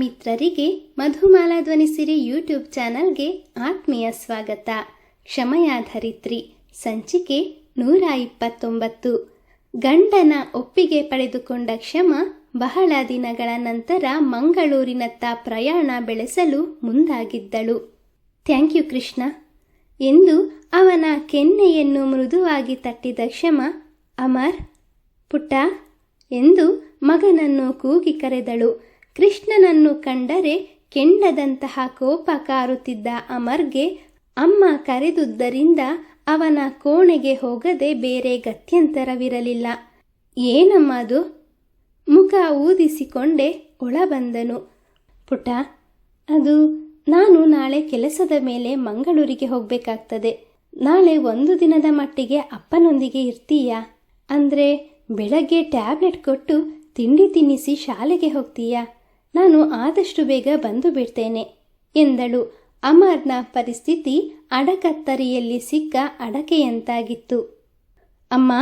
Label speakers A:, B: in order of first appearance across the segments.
A: ಮಿತ್ರರಿಗೆ ಮಧುಮಾಲಾ ಧ್ವನಿಸಿರಿ ಯೂಟ್ಯೂಬ್ ಚಾನಲ್ಗೆ ಆತ್ಮೀಯ ಸ್ವಾಗತ. ಕ್ಷಮೆಯಾಧರಿತ್ರಿ ಸಂಚಿಕೆ 129. ಗಂಡನ ಒಪ್ಪಿಗೆ ಪಡೆದುಕೊಂಡ ಕ್ಷಮ ಬಹಳ ದಿನಗಳ ನಂತರ ಮಂಗಳೂರಿನತ್ತ ಪ್ರಯಾಣ ಬೆಳೆಸಲು ಮುಂದಾಗಿದ್ದಳು. ಥ್ಯಾಂಕ್ ಯು ಕೃಷ್ಣ ಎಂದು ಅವನ ಕೆನ್ನೆಯನ್ನು ಮೃದುವಾಗಿ ತಟ್ಟಿದ ಕ್ಷಮ, ಅಮರ್ ಪುಟ್ಟ ಎಂದು ಮಗನನ್ನು ಕೂಗಿ ಕರೆದಳು. ಕೃಷ್ಣನನ್ನು ಕಂಡರೆ ಕೆಂಡದಂತಹ ಕೋಪ ಕಾರುತ್ತಿದ್ದ ಅಮರ್ಗೆ ಅಮ್ಮ ಕರೆದುದರಿಂದ ಅವನ ಕೋಣೆಗೆ ಹೋಗದೆ ಬೇರೆ ಗತ್ಯಂತರವಿರಲಿಲ್ಲ. ಏನಮ್ಮ ಅದು? ಮುಖ ಊದಿಸಿಕೊಂಡೆ ಒಳ ಬಂದನು. ಪುಟ್ಟ, ಅದು ನಾನು ನಾಳೆ ಕೆಲಸದ ಮೇಲೆ ಮಂಗಳೂರಿಗೆ ಹೋಗಬೇಕಾಗ್ತದೆ. ನಾಳೆ ಒಂದು ದಿನದ ಮಟ್ಟಿಗೆ ಅಪ್ಪನೊಂದಿಗೆ ಇರ್ತೀಯಾ? ಅಂದರೆ ಬೆಳಗ್ಗೆ ಟ್ಯಾಬ್ಲೆಟ್ ಕೊಟ್ಟು ತಿಂಡಿ ತಿನ್ನಿಸಿ ಶಾಲೆಗೆ ಹೋಗ್ತೀಯಾ? ನಾನು ಆದಷ್ಟು ಬೇಗ ಬಂದು ಬಿಡ್ತೇನೆ ಎಂದಳು. ಅಮರ್ನ ಪರಿಸ್ಥಿತಿ ಅಡಕತ್ತರಿಯಲ್ಲಿ ಸಿಕ್ಕ ಅಡಕೆಯಂತಾಗಿತ್ತು. ಅಮ್ಮ,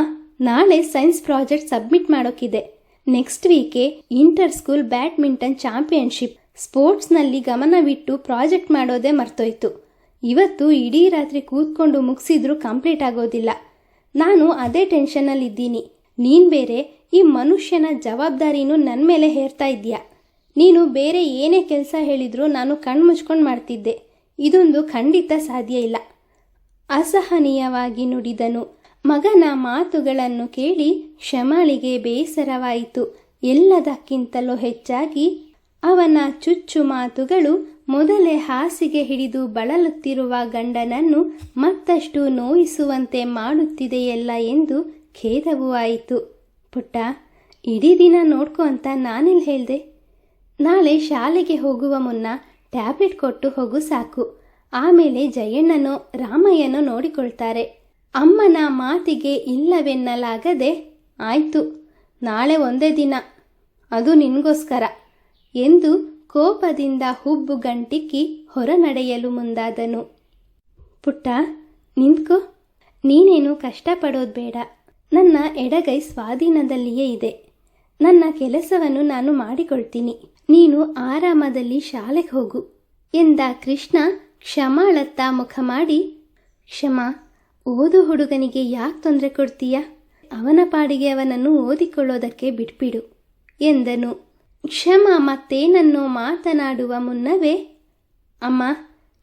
A: ನಾಳೆ ಸೈನ್ಸ್ ಪ್ರಾಜೆಕ್ಟ್ ಸಬ್ಮಿಟ್ ಮಾಡೋಕ್ಕಿದೆ. ನೆಕ್ಸ್ಟ್ ವೀಕೆ ಇಂಟರ್ ಸ್ಕೂಲ್ ಬ್ಯಾಡ್ಮಿಂಟನ್ ಚಾಂಪಿಯನ್ಶಿಪ್. ಸ್ಪೋರ್ಟ್ಸ್ನಲ್ಲಿ ಗಮನವಿಟ್ಟು ಪ್ರಾಜೆಕ್ಟ್ ಮಾಡೋದೇ ಮರ್ತೋಯ್ತು. ಇವತ್ತು ಇಡೀ ರಾತ್ರಿ ಕೂತ್ಕೊಂಡು ಮುಗಿಸಿದ್ರೂ ಕಂಪ್ಲೀಟ್ ಆಗೋದಿಲ್ಲ. ನಾನು ಅದೇ ಟೆನ್ಷನ್ನಲ್ಲಿದ್ದೀನಿ. ನೀನು ಬೇರೆ ಈ ಮನುಷ್ಯನ ಜವಾಬ್ದಾರಿನೂ ನನ್ನ ಮೇಲೆ ಹೇರ್ತಾ ಇದೆಯಾ? ನೀನು ಬೇರೆ ಏನೇ ಕೆಲಸ ಹೇಳಿದರೂ ನಾನು ಕಣ್ಮುಚ್ಕೊಂಡು ಮಾಡ್ತಿದ್ದೆ. ಇದೊಂದು ಖಂಡಿತ ಸಾಧ್ಯ ಇಲ್ಲ. ಅಸಹನೀಯವಾಗಿ ನುಡಿದನು. ಮಗನ ಮಾತುಗಳನ್ನು ಕೇಳಿ ಕ್ಷಮಳಿಗೆ ಬೇಸರವಾಯಿತು. ಎಲ್ಲದಕ್ಕಿಂತಲೂ ಹೆಚ್ಚಾಗಿ ಅವನ ಚುಚ್ಚು ಮಾತುಗಳು ಮೊದಲೇ ಹಾಸಿಗೆ ಹಿಡಿದು ಬಳಲುತ್ತಿರುವ ಗಂಡನನ್ನು ಮತ್ತಷ್ಟು ನೋಯಿಸುವಂತೆ ಮಾಡುತ್ತಿದೆಯಲ್ಲ ಎಂದು ಖೇದವೂ ಆಯಿತು. ಪುಟ್ಟ, ಇಡೀ ದಿನ ನೋಡ್ಕೊ ಅಂತ ನಾನೆಲ್ಲಿ ಹೇಳ್ದೆ? ನಾಳೆ ಶಾಲೆಗೆ ಹೋಗುವ ಮುನ್ನ ಟ್ಯಾಬ್ಲೆಟ್ ಕೊಟ್ಟು ಹೋಗು ಸಾಕು. ಆಮೇಲೆ ಜಯಣ್ಣನೋ ರಾಮಯ್ಯನೋ ನೋಡಿಕೊಳ್ತಾರೆ. ಅಮ್ಮನ ಮಾತಿಗೆ ಇಲ್ಲವೆನ್ನಲಾಗದೆ, ಆಯಿತು, ನಾಳೆ ಒಂದೇ ದಿನ, ಅದು ನಿನಗೋಸ್ಕರ ಎಂದು ಕೋಪದಿಂದ ಹುಬ್ಬು ಗಂಟಿಕ್ಕಿ ಹೊರ ನಡೆಯಲು ಮುಂದಾದನು. ಪುಟ್ಟ, ನಿಂತ್ಕೋ. ನೀನೇನು ಕಷ್ಟಪಡೋದು ಬೇಡ. ನನ್ನ ಎಡಗೈ ಸ್ವಾಧೀನದಲ್ಲಿಯೇ ಇದೆ. ನನ್ನ ಕೆಲಸವನ್ನು ನಾನು ಮಾಡಿಕೊಳ್ತೀನಿ. ನೀನು ಆರಾಮದಲ್ಲಿ ಶಾಲೆಗೆ ಹೋಗು ಎಂದ ಕೃಷ್ಣ ಕ್ಷಮಾಳತ್ತ ಮುಖ ಮಾಡಿ, ಕ್ಷಮ, ಓದು ಹುಡುಗನಿಗೆ ಯಾಕೆ ತೊಂದರೆ ಕೊಡ್ತೀಯ? ಅವನ ಪಾಡಿಗೆ ಅವನನ್ನು ಓದಿಕೊಳ್ಳೋದಕ್ಕೆ ಬಿಟ್ಬಿಡು ಎಂದನು. ಕ್ಷಮ ಮತ್ತೇನನ್ನೋ ಮಾತನಾಡುವ ಮುನ್ನವೇ, ಅಮ್ಮ,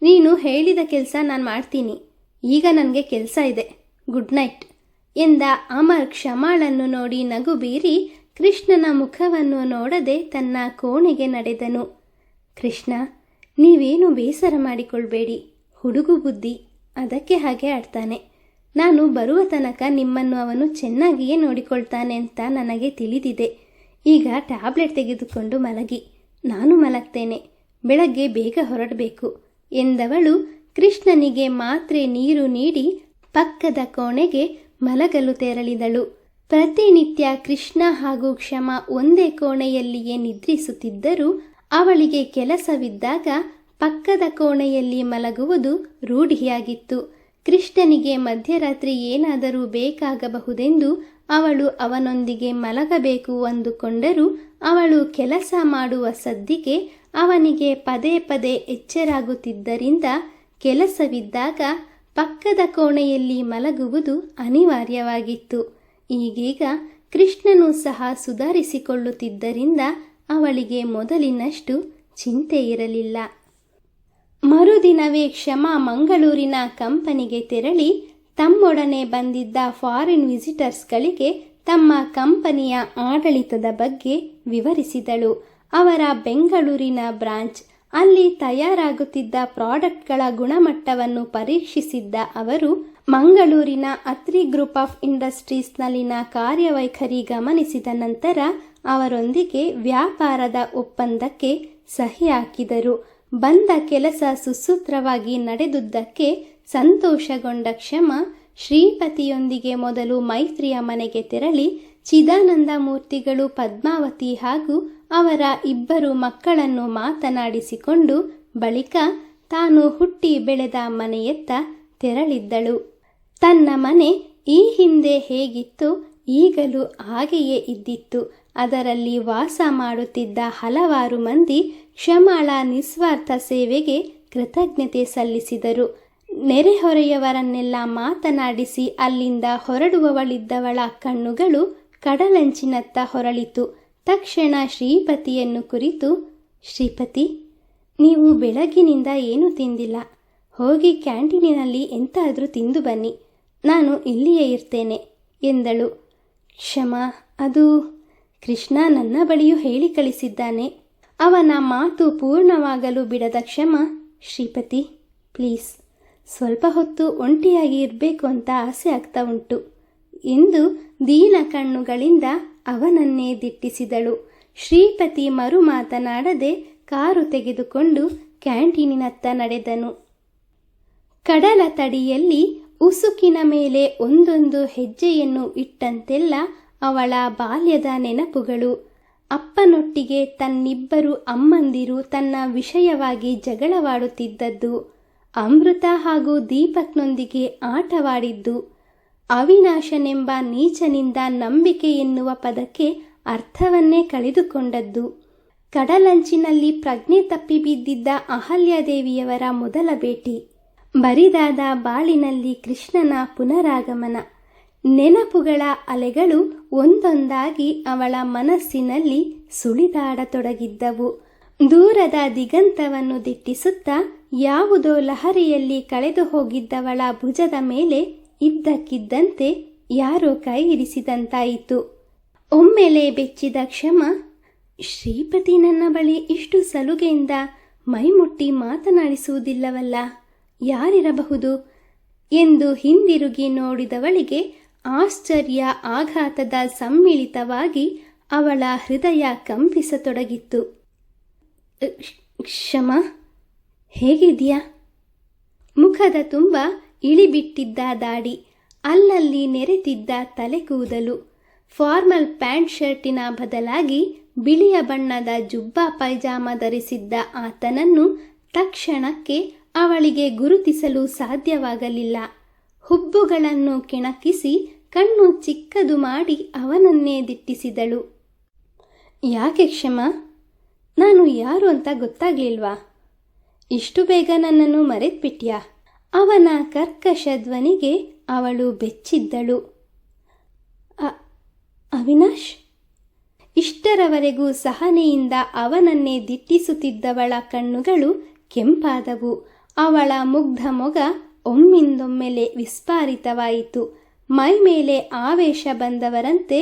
A: ನೀನು ಹೇಳಿದ ಕೆಲಸ ನಾನು ಮಾಡ್ತೀನಿ. ಈಗ ನನಗೆ ಕೆಲಸ ಇದೆ. ಗುಡ್ ನೈಟ್ ಎಂದ ಅಮರ್ ಕ್ಷಮಾಳನ್ನು ನೋಡಿ ನಗು ಬೀರಿ ಕೃಷ್ಣನ ಮುಖವನ್ನು ನೋಡದೆ ತನ್ನ ಕೋಣೆಗೆ ನಡೆದನು. ಕೃಷ್ಣ, ನೀವೇನು ಬೇಸರ ಮಾಡಿಕೊಳ್ಬೇಡಿ. ಹುಡುಗು ಬುದ್ಧಿ, ಅದಕ್ಕೆ ಹಾಗೆ ಆಡ್ತಾನೆ. ನಾನು ಬರುವ ತನಕ ನಿಮ್ಮನ್ನು ಅವನು ಚೆನ್ನಾಗಿಯೇ ನೋಡಿಕೊಳ್ತಾನೆ ಅಂತ ನನಗೆ ತಿಳಿದಿದೆ. ಈಗ ಟ್ಯಾಬ್ಲೆಟ್ ತೆಗೆದುಕೊಂಡು ಮಲಗಿ. ನಾನು ಮಲಗ್ತೇನೆ. ಬೆಳಗ್ಗೆ ಬೇಗ ಹೊರಡಬೇಕು ಎಂದವಳು ಕೃಷ್ಣನಿಗೆ ಮಾತ್ರೆ ನೀರು ನೀಡಿ ಪಕ್ಕದ ಕೋಣೆಗೆ ಮಲಗಲು ತೆರಳಿದಳು. ಪ್ರತಿನಿತ್ಯ ಕೃಷ್ಣ ಹಾಗೂ ಕ್ಷಮ ಒಂದೇ ಕೋಣೆಯಲ್ಲಿಯೇ ನಿದ್ರಿಸುತ್ತಿದ್ದರೂ ಅವಳಿಗೆ ಕೆಲಸವಿದ್ದಾಗ ಪಕ್ಕದ ಕೋಣೆಯಲ್ಲಿ ಮಲಗುವುದು ರೂಢಿಯಾಗಿತ್ತು. ಕೃಷ್ಣನಿಗೆ ಮಧ್ಯರಾತ್ರಿ ಏನಾದರೂ ಬೇಕಾಗಬಹುದೆಂದು ಅವಳು ಅವನೊಂದಿಗೆ ಮಲಗಬೇಕು ಅಂದುಕೊಂಡರೂ ಅವಳು ಕೆಲಸ ಮಾಡುವ ಸದ್ದಿಗೆ ಅವನಿಗೆ ಪದೇ ಪದೇ ಎಚ್ಚರಾಗುತ್ತಿದ್ದರಿಂದ ಕೆಲಸವಿದ್ದಾಗ ಪಕ್ಕದ ಕೋಣೆಯಲ್ಲಿ ಮಲಗುವುದು ಅನಿವಾರ್ಯವಾಗಿತ್ತು. ಈಗೀಗ ಕೃಷ್ಣನು ಸಹ ಸುಧಾರಿಸಿಕೊಳ್ಳುತ್ತಿದ್ದರಿಂದ ಅವಳಿಗೆ ಮೊದಲಿನಷ್ಟು ಚಿಂತೆ ಇರಲಿಲ್ಲ. ಮರುದಿನವೇ ಕ್ಷಮ ಮಂಗಳೂರಿನ ಕಂಪನಿಗೆ ತೆರಳಿ ತಮ್ಮೊಡನೆ ಬಂದಿದ್ದ ಫಾರಿನ್ ವಿಸಿಟರ್ಸ್ಗಳಿಗೆ ತಮ್ಮ ಕಂಪನಿಯ ಆಡಳಿತದ ಬಗ್ಗೆ ವಿವರಿಸಿದಳು. ಅವರ ಬೆಂಗಳೂರಿನ ಬ್ರಾಂಚ್, ಅಲ್ಲಿ ತಯಾರಾಗುತ್ತಿದ್ದ ಪ್ರಾಡಕ್ಟ್ಗಳ ಗುಣಮಟ್ಟವನ್ನು ಪರೀಕ್ಷಿಸಿದ್ದ ಅವರು ಮಂಗಳೂರಿನ ಅತ್ರಿ ಗ್ರೂಪ್ ಆಫ್ ಇಂಡಸ್ಟ್ರೀಸ್ನಲ್ಲಿನ ಕಾರ್ಯವೈಖರಿ ಗಮನಿಸಿದ ನಂತರ ಅವರೊಂದಿಗೆ ವ್ಯಾಪಾರದ ಒಪ್ಪಂದಕ್ಕೆ ಸಹಿ ಹಾಕಿದರು. ಬಂದ ಕೆಲಸ ಸುಸೂತ್ರವಾಗಿ ನಡೆದುದಕ್ಕೆ ಸಂತೋಷಗೊಂಡ ಕ್ಷಮ ಶ್ರೀಪತಿಯೊಂದಿಗೆ ಮೊದಲು ಮೈತ್ರಿಯ ಮನೆಗೆ ತೆರಳಿ ಚಿದಾನಂದ ಮೂರ್ತಿಗಳು, ಪದ್ಮಾವತಿ ಹಾಗೂ ಅವರ ಇಬ್ಬರು ಮಕ್ಕಳನ್ನು ಮಾತನಾಡಿಸಿಕೊಂಡು ಬಳಿಕ ತಾನು ಹುಟ್ಟಿ ಬೆಳೆದ ಮನೆಯತ್ತ ತೆರಳಿದ್ದಳು. ತನ್ನ ಮನೆ ಈ ಹಿಂದೆ ಹೇಗಿತ್ತೋ ಈಗಲೂ ಹಾಗೆಯೇ ಇದ್ದಿತ್ತು. ಅದರಲ್ಲಿ ವಾಸ ಮಾಡುತ್ತಿದ್ದ ಹಲವಾರು ಮಂದಿ ಕ್ಷಮಾಳ ನಿಸ್ವಾರ್ಥ ಸೇವೆಗೆ ಕೃತಜ್ಞತೆ ಸಲ್ಲಿಸಿದರು. ನೆರೆಹೊರೆಯವರನ್ನೆಲ್ಲ ಮಾತನಾಡಿಸಿ ಅಲ್ಲಿಂದ ಹೊರಡುವವಳಿದ್ದವಳ ಕಣ್ಣುಗಳು ಕಡಲಂಚಿನತ್ತ ಹೊರಳಿತು. ತಕ್ಷಣ ಶ್ರೀಪತಿಯನ್ನು ಕುರಿತು, ಶ್ರೀಪತಿ, ನೀವು ಬೆಳಗಿನಿಂದ ಏನೂ ತಿಂದಿಲ್ಲ. ಹೋಗಿ ಕ್ಯಾಂಟೀನಿನಲ್ಲಿ ಎಂತಾದರೂ ತಿಂದು ಬನ್ನಿ, ನಾನು ಇಲ್ಲಿಯೇ ಇರ್ತೇನೆ ಎಂದಳು. ಕ್ಷಮಾ, ಅದು ಕೃಷ್ಣ ನನ್ನ ಬಳಿಯೂ ಹೇಳಿ ಕಳಿಸಿದ್ದಾನೆ. ಅವನ ಮಾತು ಪೂರ್ಣವಾಗಲು ಬಿಡದ ಕ್ಷಮಾ, ಶ್ರೀಪತಿ ಪ್ಲೀಸ್, ಸ್ವಲ್ಪ ಹೊತ್ತು ಒಂಟಿಯಾಗಿ ಇರಬೇಕು ಅಂತ ಆಸೆ ಆಗ್ತಾ ಉಂಟು ಎಂದು ದೀನ ಕಣ್ಣುಗಳಿಂದ ಅವನನ್ನೇ ದಿಟ್ಟಿಸಿದಳು. ಶ್ರೀಪತಿ ಮರು ಮಾತನಾಡದೆ ಕಾರು ತೆಗೆದುಕೊಂಡು ಕ್ಯಾಂಟೀನಿನತ್ತ ನಡೆದನು. ಕಡಲ ತಡಿಯಲ್ಲಿ ಉಸುಕಿನ ಮೇಲೆ ಒಂದೊಂದು ಹೆಜ್ಜೆಯನ್ನು ಇಟ್ಟಂತೆಲ್ಲ ಅವಳ ಬಾಲ್ಯದ ನೆನಪುಗಳು. ಅಪ್ಪನೊಟ್ಟಿಗೆ ತನ್ನಿಬ್ಬರು ಅಮ್ಮಂದಿರು ತನ್ನ ವಿಷಯವಾಗಿ ಜಗಳವಾಡುತ್ತಿದ್ದದ್ದು, ಅಮೃತ ಹಾಗೂ ದೀಪಕ್ನೊಂದಿಗೆ ಆಟವಾಡಿದ್ದು, ಅವಿನಾಶನೆಂಬ ನೀಚನಿಂದ ನಂಬಿಕೆ ಎನ್ನುವ ಪದಕ್ಕೆ ಅರ್ಥವನ್ನೇ ಕಳೆದುಕೊಂಡದ್ದು, ಕಡಲಂಚಿನಲ್ಲಿ ಪ್ರಜ್ಞೆ ತಪ್ಪಿ ಬಿದ್ದಿದ್ದ ಅಹಲ್ಯಾದೇವಿಯವರ ಮೊದಲ ಭೇಟಿ, ಬರಿದಾದ ಬಾಳಿನಲ್ಲಿ ಕೃಷ್ಣನ ಪುನರಾಗಮನ. ನೆನಪುಗಳ ಅಲೆಗಳು ಒಂದೊಂದಾಗಿ ಅವಳ ಮನಸ್ಸಿನಲ್ಲಿ ಸುಳಿದಾಡತೊಡಗಿದ್ದವು. ದೂರದ ದಿಗಂತವನ್ನು ದಿಟ್ಟಿಸುತ್ತಾ ಯಾವುದೋ ಲಹರಿಯಲ್ಲಿ ಕಳೆದು ಹೋಗಿದ್ದವಳ ಭುಜದ ಮೇಲೆ ಇದ್ದಕ್ಕಿದ್ದಂತೆ ಯಾರೋ ಕೈ ಇರಿಸಿದಂತಾಯಿತು. ಒಮ್ಮೆಲೆ ಬೆಚ್ಚಿದ ಕ್ಷಮಾ, ಶ್ರೀಪತಿ ನನ್ನ ಬಳಿ ಇಷ್ಟು ಸಲುಗೆಯಿಂದ ಮೈಮುಟ್ಟಿ ಮಾತನಾಡಿಸುವುದಿಲ್ಲವಲ್ಲ, ಯಾರಿರಬಹುದು ಎಂದು ಹಿಂದಿರುಗಿ ನೋಡಿದವಳಿಗೆ ಆಶ್ಚರ್ಯ ಆಘಾತದ ಸಮ್ಮಿಳಿತವಾಗಿ ಅವಳ ಹೃದಯ ಕಂಪಿಸತೊಡಗಿತ್ತು. ಕ್ಷಮಾ, ಹೇಗಿದೆಯಾ? ಮುಖದ ತುಂಬ ಇಳಿಬಿಟ್ಟಿದ್ದ ದಾಡಿ, ಅಲ್ಲಲ್ಲಿ ನೆರೆತಿದ್ದ ತಲೆ ಕೂದಲು, ಫಾರ್ಮಲ್ ಪ್ಯಾಂಟ್ ಶರ್ಟಿನ ಬದಲಾಗಿ ಬಿಳಿಯ ಬಣ್ಣದ ಜುಬ್ಬಾ ಪೈಜಾಮ ಧರಿಸಿದ್ದ ಆತನನ್ನು ತಕ್ಷಣಕ್ಕೆ ಅವಳಿಗೆ ಗುರುತಿಸಲು ಸಾಧ್ಯವಾಗಲಿಲ್ಲ. ಹುಬ್ಬುಗಳನ್ನು ಕೆಣಕಿಸಿ ಕಣ್ಣು ಚಿಕ್ಕದು ಮಾಡಿ ಅವನನ್ನೇ ದಿಟ್ಟಿಸಿದಳು. ಯಾಕೆ ಕ್ಷಮಾ, ನಾನು ಯಾರು ಅಂತ ಗೊತ್ತಾಗ್ಲಿಲ್ವಾ? ಇಷ್ಟು ಬೇಗ ನನ್ನನ್ನು ಮರೆತ್ಬಿಟ್ಯಾ? ಅವನ ಕರ್ಕಶ ಧ್ವನಿಗೆ ಅವಳು ಬೆಚ್ಚಿದ್ದಳು. ಅವಿನಾಶ್? ಇಷ್ಟರವರೆಗೂ ಸಹನೆಯಿಂದ ಅವನನ್ನೇ ದಿಟ್ಟಿಸುತ್ತಿದ್ದವಳ ಕಣ್ಣುಗಳು ಕೆಂಪಾದವು. ಅವಳ ಮುಗ್ಧ ಮೊಗ ಒಮ್ಮಿಂದೊಮ್ಮೆಲೆ ವಿಸ್ಫಾರಿತವಾಯಿತು. ಮೈ ಮೇಲೆ ಆವೇಶ ಬಂದವರಂತೆ,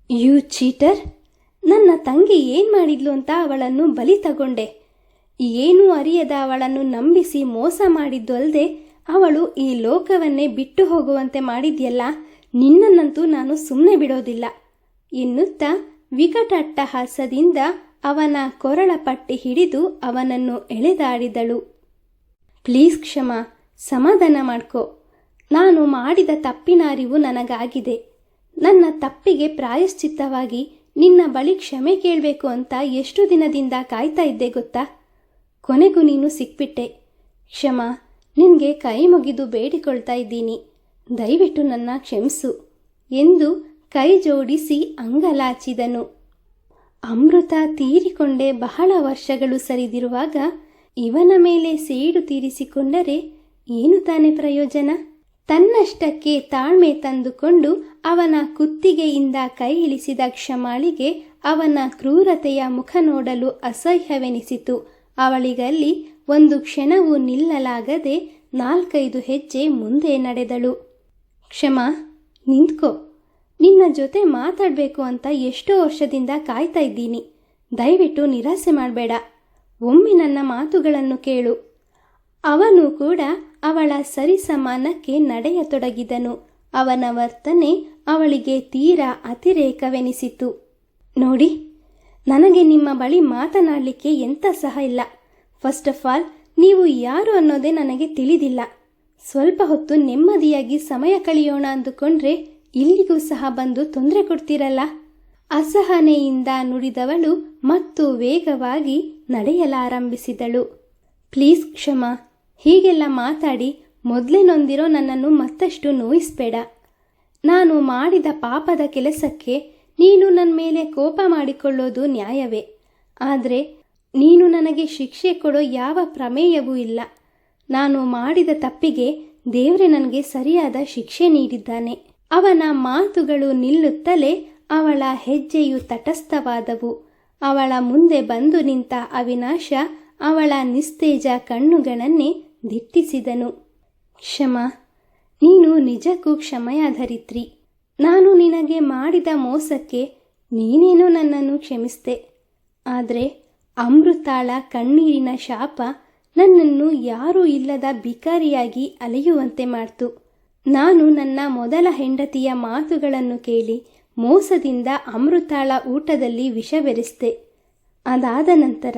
A: ಯು ಚೀಟರ್, ನನ್ನ ತಂಗಿ ಏನು ಮಾಡಿದ್ಲು ಅಂತ ಅವಳನ್ನು ಬಲಿ ತಗೊಂಡೆ. ಏನೂ ಅರಿಯದ ಅವಳನ್ನು ನಂಬಿಸಿ ಮೋಸ ಮಾಡಿದ್ದು ಅಲ್ಲದೆ ಅವಳು ಈ ಲೋಕವನ್ನೇ ಬಿಟ್ಟು ಹೋಗುವಂತೆ ಮಾಡಿದ್ಯಲ್ಲ, ನಿನ್ನನ್ನಂತೂ ನಾನು ಸುಮ್ಮನೆ ಬಿಡೋದಿಲ್ಲ ಎನ್ನುತ್ತಾ ವಿಕಟಟ್ಟಹಾಸದಿಂದ ಅವನ ಕೊರಳ ಪಟ್ಟಿ ಹಿಡಿದು ಅವನನ್ನು ಎಳೆದಾಡಿದಳು. ಪ್ಲೀಸ್ ಕ್ಷಮಾ, ಸಮಾಧಾನ ಮಾಡ್ಕೋ. ನಾನು ಮಾಡಿದ ತಪ್ಪಿನ ಅರಿವು ನನಗಾಗಿದೆ. ನನ್ನ ತಪ್ಪಿಗೆ ಪ್ರಾಯಶ್ಚಿತ್ತವಾಗಿ ನಿನ್ನ ಬಳಿ ಕ್ಷಮೆ ಕೇಳಬೇಕು ಅಂತ ಎಷ್ಟು ದಿನದಿಂದ ಕಾಯ್ತಾ ಇದ್ದೆ ಗೊತ್ತಾ? ಕೊನೆಗೂ ನೀನು ಸಿಕ್ಬಿಟ್ಟೆ. ಕ್ಷಮಾ, ನಿನಗೆ ಕೈ ಮುಗಿದು ಬೇಡಿಕೊಳ್ತಾ ಇದ್ದೀನಿ, ದಯವಿಟ್ಟು ನನ್ನ ಕ್ಷಮಿಸು ಎಂದು ಕೈ ಜೋಡಿಸಿ ಅಂಗಲಾಚಿದನು. ಅಮೃತ ತೀರಿಕೊಂಡೇ ಬಹಳ ವರ್ಷಗಳು ಸರಿದಿರುವಾಗ ಇವನ ಮೇಲೆ ಸೇಡು ತೀರಿಸಿಕೊಂಡರೆ ಏನು ತಾನೇ ಪ್ರಯೋಜನ? ತನ್ನಷ್ಟಕ್ಕೆ ತಾಳ್ಮೆ ತಂದುಕೊಂಡು ಅವನ ಕುತ್ತಿಗೆಯಿಂದ ಕೈ ಇಳಿಸಿದ ಕ್ಷಮಾಳಿಗೆ ಅವನ ಕ್ರೂರತೆಯ ಮುಖ ನೋಡಲು ಅಸಹ್ಯವೆನಿಸಿತು. ಅವಳಿಗಲ್ಲಿ ಒಂದು ಕ್ಷಣವೂ ನಿಲ್ಲಲಾಗದೆ 4-5 ಹೆಜ್ಜೆ ಮುಂದೆ ನಡೆದಳು. ಕ್ಷಮಾ, ನಿಂತ್ಕೋ. ನಿನ್ನ ಜೊತೆ ಮಾತಾಡಬೇಕು ಅಂತ ಎಷ್ಟೋ ವರ್ಷದಿಂದ ಕಾಯ್ತಾ ಇದ್ದೀನಿ. ದಯವಿಟ್ಟು ನಿರಾಸೆ ಮಾಡಬೇಡ. ಒಮ್ಮೆ ನನ್ನ ಮಾತುಗಳನ್ನು ಕೇಳು. ಅವನು ಕೂಡ ಅವಳ ಸರಿಸಮಾನಕ್ಕೆ ನಡೆಯತೊಡಗಿದನು. ಅವನ ವರ್ತನೆ ಅವಳಿಗೆ ತೀರಾ ಅತಿರೇಕವೆನಿಸಿತು. ನೋಡಿ, ನನಗೆ ನಿಮ್ಮ ಬಳಿ ಮಾತನಾಡಲಿಕ್ಕೆ ಎಂಥ ಸಹ ಇಲ್ಲ. ಫಸ್ಟ್ ಆಫ್ ಆಲ್, ನೀವು ಯಾರು ಅನ್ನೋದೇ ನನಗೆ ತಿಳಿದಿಲ್ಲ. ಸ್ವಲ್ಪ ಹೊತ್ತು ನೆಮ್ಮದಿಯಾಗಿ ಸಮಯ ಕಳೆಯೋಣ ಅಂದುಕೊಂಡ್ರೆ ಇಲ್ಲಿಗೂ ಸಹ ಬಂದು ತೊಂದರೆ ಕೊಡ್ತೀರಲ್ಲ. ಅಸಹನೆಯಿಂದ ನುಡಿದವಳು ಮತ್ತು ವೇಗವಾಗಿ ನಡೆಯಲಾರಂಭಿಸಿದಳು. ಪ್ಲೀಸ್ ಕ್ಷಮಾ, ಹೀಗೆಲ್ಲ ಮಾತಾಡಿ ಮೊದಲೇ ನೊಂದಿರೋ ನನ್ನನ್ನು ಮತ್ತಷ್ಟು ನೋಯಿಸಬೇಡ. ನಾನು ಮಾಡಿದ ಪಾಪದ ಕೆಲಸಕ್ಕೆ ನೀನು ನನ್ನ ಮೇಲೆ ಕೋಪ ಮಾಡಿಕೊಳ್ಳೋದು ನ್ಯಾಯವೇ. ಆದರೆ ನೀನು ನನಗೆ ಶಿಕ್ಷೆ ಕೊಡೋ ಯಾವ ಪ್ರಮೇಯವೂ ಇಲ್ಲ. ನಾನು ಮಾಡಿದ ತಪ್ಪಿಗೆ ದೇವರೇ ನನಗೆ ಸರಿಯಾದ ಶಿಕ್ಷೆ ನೀಡಿದ್ದಾನೆ. ಅವನ ಮಾತುಗಳು ನಿಲ್ಲುತ್ತಲೇ ಅವಳ ಹೆಜ್ಜೆಯು ತಟಸ್ಥವಾದವು. ಅವಳ ಮುಂದೆ ಬಂದು ನಿಂತ ಅವಿನಾಶ ಅವಳ ನಿಸ್ತೇಜ ಕಣ್ಣುಗಳನ್ನೇ ದಿಟ್ಟಿಸಿದನು. ಕ್ಷಮ, ನೀನು ನಿಜಕ್ಕೂ ಕ್ಷಮೆಯಾಧರಿತ್ರಿ. ನಾನು ನಿನಗೆ ಮಾಡಿದ ಮೋಸಕ್ಕೆ ನೀನೇನೋ ನನ್ನನ್ನು ಕ್ಷಮಿಸಿದೆ. ಆದರೆ ಅಮೃತಾಳ ಕಣ್ಣೀರಿನ ಶಾಪ ನನ್ನನ್ನು ಯಾರೂ ಇಲ್ಲದ ಭಿಕಾರಿಯಾಗಿ ಅಲೆಯುವಂತೆ ಮಾಡ್ತು. ನಾನು ನನ್ನ ಮೊದಲ ಹೆಂಡತಿಯ ಮಾತುಗಳನ್ನು ಕೇಳಿ ಮೋಸದಿಂದ ಅಮೃತಾಳ ಊಟದಲ್ಲಿ ವಿಷ ಬೆರೆಸಿದೆ. ಅದಾದ ನಂತರ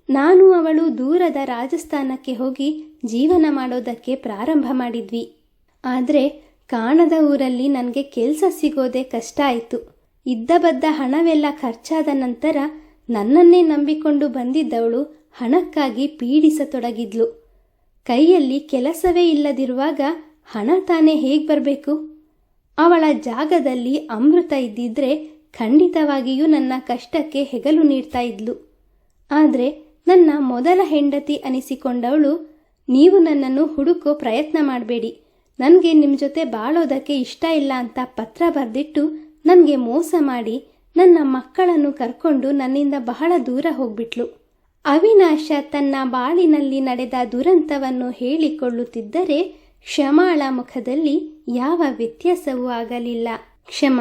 A: ನಾನು ಅವಳು ದೂರದ ರಾಜಸ್ಥಾನಕ್ಕೆ ಹೋಗಿ ಜೀವನ ಮಾಡೋದಕ್ಕೆ ಪ್ರಾರಂಭ ಮಾಡಿದ್ವಿ. ಆದರೆ ಕಾಣದ ಊರಲ್ಲಿ ನನಗೆ ಕೆಲಸ ಸಿಗೋದೇ ಕಷ್ಟ ಆಯಿತು. ಇದ್ದ ಬದ್ದ ಹಣವೆಲ್ಲ ಖರ್ಚಾದ ನಂತರ ನನ್ನನ್ನೇ ನಂಬಿಕೊಂಡು ಬಂದಿದ್ದವಳು ಹಣಕ್ಕಾಗಿ ಪೀಡಿಸತೊಡಗಿದ್ಲು. ಕೈಯಲ್ಲಿ ಕೆಲಸವೇ ಇಲ್ಲದಿರುವಾಗ ಹಣ ತಾನೇ ಹೇಗೆ ಬರಬೇಕು? ಅವಳ ಜಾಗದಲ್ಲಿ ಅಮೃತ ಇದ್ದಿದ್ರೆ ಖಂಡಿತವಾಗಿಯೂ ನನ್ನ ಕಷ್ಟಕ್ಕೆ ಹೆಗಲು ನೀಡ್ತಾ ಇದ್ಲು. ಆದರೆ ನನ್ನ ಮೊದಲ ಹೆಂಡತಿ ಅನಿಸಿಕೊಂಡವಳು, ನೀವು ನನ್ನನ್ನು ಹುಡುಕೋ ಪ್ರಯತ್ನ ಮಾಡಬೇಡಿ, ನನಗೆ ನಿಮ್ಮ ಜೊತೆ ಬಾಳೋದಕ್ಕೆ ಇಷ್ಟ ಇಲ್ಲ ಅಂತ ಪತ್ರ ಬರೆದಿಟ್ಟು ನನಗೆ ಮೋಸ ಮಾಡಿ ನನ್ನ ಮಕ್ಕಳನ್ನು ಕರ್ಕೊಂಡು ನನ್ನಿಂದ ಬಹಳ ದೂರ ಹೋಗ್ಬಿಟ್ಲು. ಅವಿನಾಶ ತನ್ನ ಬಾಳಿನಲ್ಲಿ ನಡೆದ ದುರಂತವನ್ನು ಹೇಳಿಕೊಳ್ಳುತ್ತಿದ್ದರೆ ಕ್ಷಮಾಳ ಮುಖದಲ್ಲಿ ಯಾವ ವ್ಯತ್ಯಾಸವೂ ಆಗಲಿಲ್ಲ. ಕ್ಷಮ,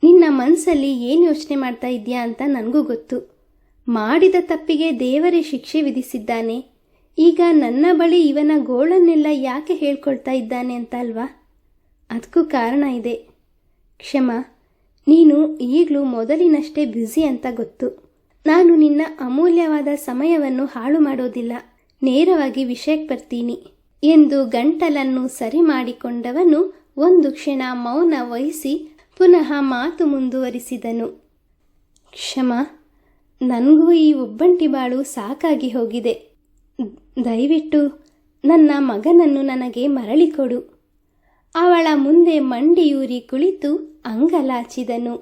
A: ನಿನ್ನ ಮನಸ್ಸಲ್ಲಿ ಏನು ಯೋಚನೆ ಮಾಡ್ತಾ ಇದೆಯಾ ಅಂತ ನನಗೂ ಗೊತ್ತು. ಮಾಡಿದ ತಪ್ಪಿಗೆ ದೇವರೇ ಶಿಕ್ಷೆ ವಿಧಿಸಿದ್ದಾನೆ. ಈಗ ನನ್ನ ಬಳಿ ಇವನ ಗೋಳನ್ನೆಲ್ಲ ಯಾಕೆ ಹೇಳ್ಕೊಳ್ತಾ ಇದ್ದಾನೆ ಅಂತ ಅಲ್ವಾ? ಅದಕ್ಕೂ ಕಾರಣ ಇದೆ. ಕ್ಷಮ, ನೀನು ಈಗಲೂ ಮೊದಲಿನಷ್ಟೇ ಬ್ಯುಸಿ ಅಂತ ಗೊತ್ತು. ನಾನು ನಿನ್ನ ಅಮೂಲ್ಯವಾದ ಸಮಯವನ್ನು ಹಾಳು ಮಾಡೋದಿಲ್ಲ, ನೇರವಾಗಿ ವಿಷಯಕ್ಕೆ ಬರ್ತೀನಿ ಎಂದು ಗಂಟಲನ್ನು ಸರಿ ಮಾಡಿಕೊಂಡವನು ಒಂದು ಕ್ಷಣ ಮೌನ ವಹಿಸಿ ಪುನಃ ಮಾತು ಮುಂದುವರಿಸಿದನು. ಕ್ಷಮ, ನನಗೂ ಈ ಒಬ್ಬಂಟಿ ಬಾಳು ಸಾಕಾಗಿ ಹೋಗಿದೆ. ದಯವಿಟ್ಟು ನನ್ನ ಮಗನನ್ನು ನನಗೆ ಮರಳಿಕೊಡು. ಅವಳ ಮುಂದೆ ಮಂಡಿಯೂರಿ ಕುಳಿತು ಅಂಗಲಾಚಿದನು.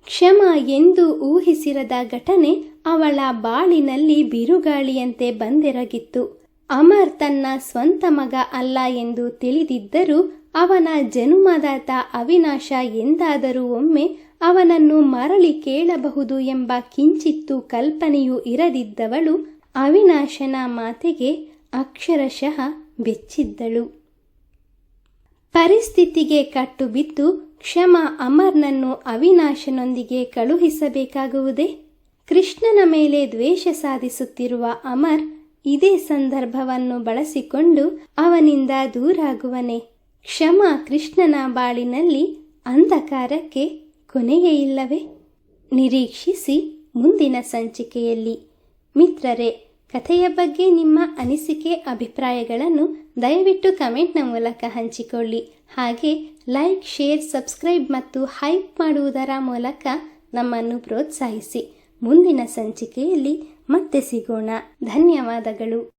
A: ಕ್ಷಮ ಎಂದು ಊಹಿಸಿರದ ಘಟನೆ ಅವಳ ಬಾಳಿನಲ್ಲಿ ಬಿರುಗಾಳಿಯಂತೆ ಬಂದೆರಗಿತ್ತು. ಅಮರ್ ತನ್ನ ಸ್ವಂತ ಮಗ ಅಲ್ಲ ಎಂದು ತಿಳಿದಿದ್ದರೂ ಅವನ ಜನುಮದಾತ ಅವಿನಾಶ ಎಂದಾದರೂ ಒಮ್ಮೆ ಅವನನ್ನು ಮರಳಿ ಕೇಳಬಹುದು ಎಂಬ ಕಿಂಚಿತ್ತು ಕಲ್ಪನೆಯೂ ಇರದಿದ್ದವಳು ಅವಿನಾಶನ ಮಾತಿಗೆ ಅಕ್ಷರಶಃ ಬೆಚ್ಚಿದ್ದಳು. ಪರಿಸ್ಥಿತಿಗೆ ಕಟ್ಟು ಬಿದ್ದು ಕ್ಷಮ ಅಮರ್ನನ್ನು ಅವಿನಾಶನೊಂದಿಗೆ ಕಳುಹಿಸಬೇಕಾಗುವುದೇ? ಕೃಷ್ಣನ ಮೇಲೆ ದ್ವೇಷ ಸಾಧಿಸುತ್ತಿರುವ ಅಮರ್ ಇದೇ ಸಂದರ್ಭವನ್ನು ಬಳಸಿಕೊಂಡು ಅವನಿಂದ ದೂರಾಗುವನೆ? ಕ್ಷಮ ಕೃಷ್ಣನ ಬಾಳಿನಲ್ಲಿ ಅಂಧಕಾರಕ್ಕೆ ಕೊನೆಯೇ ಇಲ್ಲವೇ? ನಿರೀಕ್ಷಿಸಿ ಮುಂದಿನ ಸಂಚಿಕೆಯಲ್ಲಿ. ಮಿತ್ರರೇ, ಕಥೆಯ ಬಗ್ಗೆ ನಿಮ್ಮ ಅನಿಸಿಕೆ ಅಭಿಪ್ರಾಯಗಳನ್ನು ದಯವಿಟ್ಟು ಕಮೆಂಟ್ನ ಮೂಲಕ ಹಂಚಿಕೊಳ್ಳಿ. ಹಾಗೆ ಲೈಕ್, ಶೇರ್, ಸಬ್ಸ್ಕ್ರೈಬ್ ಮತ್ತು ಹೈಪ್ ಮಾಡುವುದರ ಮೂಲಕ ನಮ್ಮನ್ನು ಪ್ರೋತ್ಸಾಹಿಸಿ. ಮುಂದಿನ ಸಂಚಿಕೆಯಲ್ಲಿ ಮತ್ತೆ ಸಿಗೋಣ. ಧನ್ಯವಾದಗಳು.